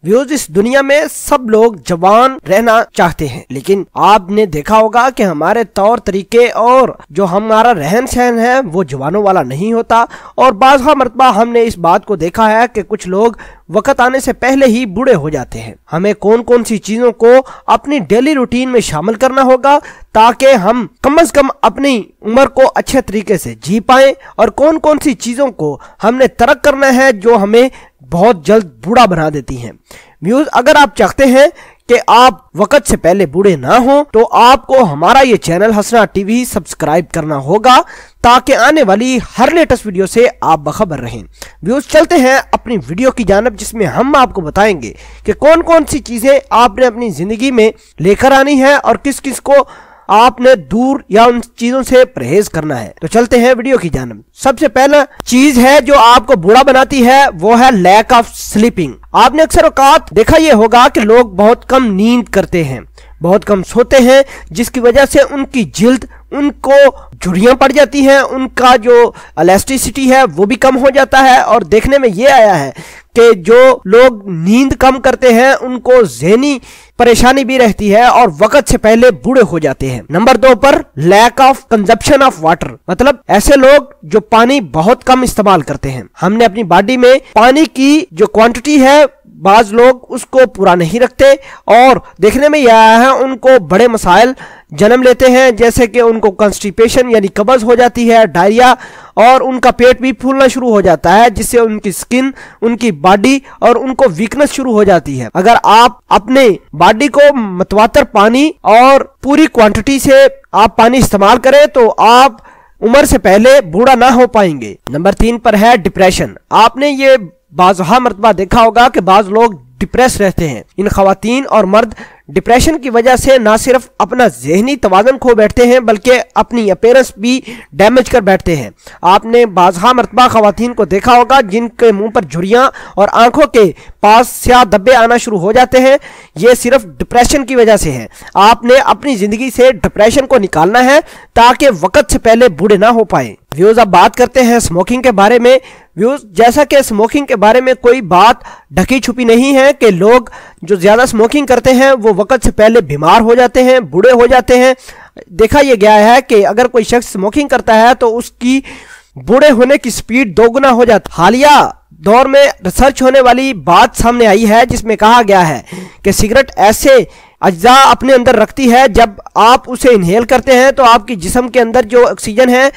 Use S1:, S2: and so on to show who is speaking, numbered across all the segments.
S1: Views, इस दुनिया में सब लोग जवान रहना चाहते हैं, लेकिन आपने देखा होगा कि हमारे तौर तरीके और जो हमारा रहन सहन है वो जवानों वाला नहीं होता। और बाज़ मरतबा हमने इस बात को देखा है कि कुछ लोग वक्त आने से पहले ही बूढ़े हो जाते हैं। हमें कौन कौन सी चीजों को अपनी डेली रूटीन में शामिल करना होगा ताकि हम कम से कम अपनी उम्र को अच्छे तरीके से जी पाएं, और कौन कौन सी चीजों को हमने तर्क करना है जो हमें बहुत जल्द बूढ़ा बना देती हैं। व्यूज, अगर आप चाहते हैं कि आप वक्त से पहले बूढ़े ना हो तो आपको हमारा ये चैनल हसना टीवी सब्सक्राइब करना होगा ताकि आने वाली हर लेटेस्ट वीडियो से आप बखबर रहें। व्यूज, चलते हैं अपनी वीडियो की जानिब, जिसमें हम आपको बताएंगे कि कौन कौन सी चीजें आपने अपनी जिंदगी में लेकर आनी है और किस किस को आपने दूर या उन चीजों से परहेज करना है। तो चलते हैं वीडियो की जानिब। सबसे पहला चीज है जो आपको बूढ़ा बनाती है वो है लैक ऑफ स्लीपिंग। आपने अक्सर औकात देखा ये होगा कि लोग बहुत कम नींद करते हैं, बहुत कम सोते हैं, जिसकी वजह से उनकी जिल्द उनको झुर्रियां पड़ जाती हैं, उनका जो इलास्टिसिटी है वो भी कम हो जाता है। और देखने में ये आया है कि जो लोग नींद कम करते हैं उनको ज़हनी परेशानी भी रहती है और वक्त से पहले बूढ़े हो जाते हैं। नंबर 2 पर lack of consumption of water, मतलब ऐसे लोग जो पानी बहुत कम इस्तेमाल करते हैं। हमने अपनी बॉडी में पानी की जो क्वांटिटी है बाज लोग उसको पूरा नहीं रखते और देखने में यह आया है उनको बड़े मसाइल जन्म लेते हैं, जैसे कि उनको कॉन्स्टिपेशन यानी कब्ज हो जाती है, डायरिया, और उनका पेट भी फूलना शुरू हो जाता है, जिससे उनकी स्किन, उनकी बॉडी और उनको वीकनेस शुरू हो जाती है। अगर आप अपने बॉडी को मतवातर पानी और पूरी क्वांटिटी से आप पानी इस्तेमाल करें तो आप उम्र से पहले बूढ़ा ना हो पाएंगे। नंबर 3 पर है डिप्रेशन। आपने ये बाज़ मरतबा देखा होगा कि बाज़ लोग डिप्रेस रहते हैं। इन खवातीन और मर्द डिप्रेशन की वजह से ना सिर्फ अपना जहनी तवाज़ुन खो बैठते हैं बल्कि अपनी अपीयरेंस भी डैमेज कर बैठते हैं। आपने बाज़ मरतबा खवातीन को देखा होगा जिनके मुंह पर झुर्रियां और आंखों के पास स्याह धब्बे आना शुरू हो जाते हैं। ये सिर्फ डिप्रेशन की वजह से है। आपने अपनी जिंदगी से डिप्रेशन को निकालना है ताकि वक्त से पहले बूढ़े ना हो पाए। व्यूज, अब बात करते हैं स्मोकिंग के बारे में। व्यूज, जैसा कि स्मोकिंग के बारे में कोई बात ढकी छुपी नहीं है कि लोग जो ज्यादा स्मोकिंग करते हैं वो वक्त से पहले बीमार हो जाते हैं, बूढ़े हो जाते हैं। देखा यह गया है कि अगर कोई शख्स स्मोकिंग करता है तो उसकी बूढ़े होने की स्पीड 2 गुना हो जाती है। हालिया दौर में रिसर्च होने वाली बात सामने आई है जिसमें कहा गया है कि सिगरेट ऐसे अज्जा अपने अंदर रखती है, जब आप उसे इनहेल करते हैं तो आपकी जिस्म के अंदर जो ऑक्सीजन है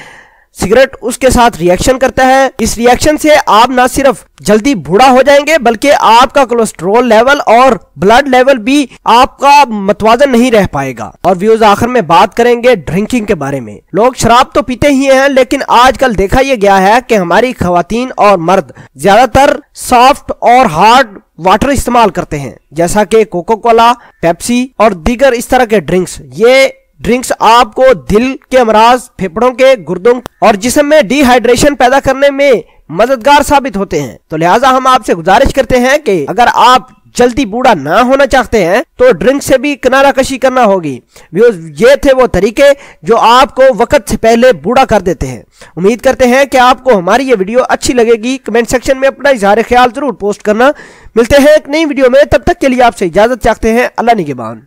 S1: सिगरेट उसके साथ रिएक्शन करता है। इस रिएक्शन से आप ना सिर्फ जल्दी बूढ़ा हो जाएंगे बल्कि आपका कोलेस्ट्रॉल लेवल और ब्लड लेवल भी आपका मतवाजन नहीं रह पाएगा। और व्यूज, आखिर में बात करेंगे ड्रिंकिंग के बारे में। लोग शराब तो पीते ही हैं, लेकिन आजकल देखा यह गया है कि हमारी खवातीन और मर्द ज्यादातर सॉफ्ट और हार्ड वाटर इस्तेमाल करते हैं, जैसा कि कोको कोला, पेप्सी और दीगर इस तरह के ड्रिंक्स। ये ड्रिंक्स आपको दिल के अमराज, फेफड़ों के गुर्दों और जिस्म में डिहाइड्रेशन पैदा करने में मददगार साबित होते हैं। तो लिहाजा हम आपसे गुजारिश करते हैं कि अगर आप जल्दी बूढ़ा ना होना चाहते हैं तो ड्रिंक से भी किनारा कशी करना होगी। ये थे वो तरीके जो आपको वक्त से पहले बूढ़ा कर देते हैं। उम्मीद करते हैं कि आपको हमारी ये वीडियो अच्छी लगेगी। कमेंट सेक्शन में अपना इजहार ख्याल जरूर पोस्ट करना। मिलते हैं एक नई वीडियो में, तब तक के लिए आपसे इजाजत चाहते हैं। अल्लाह निगहबान।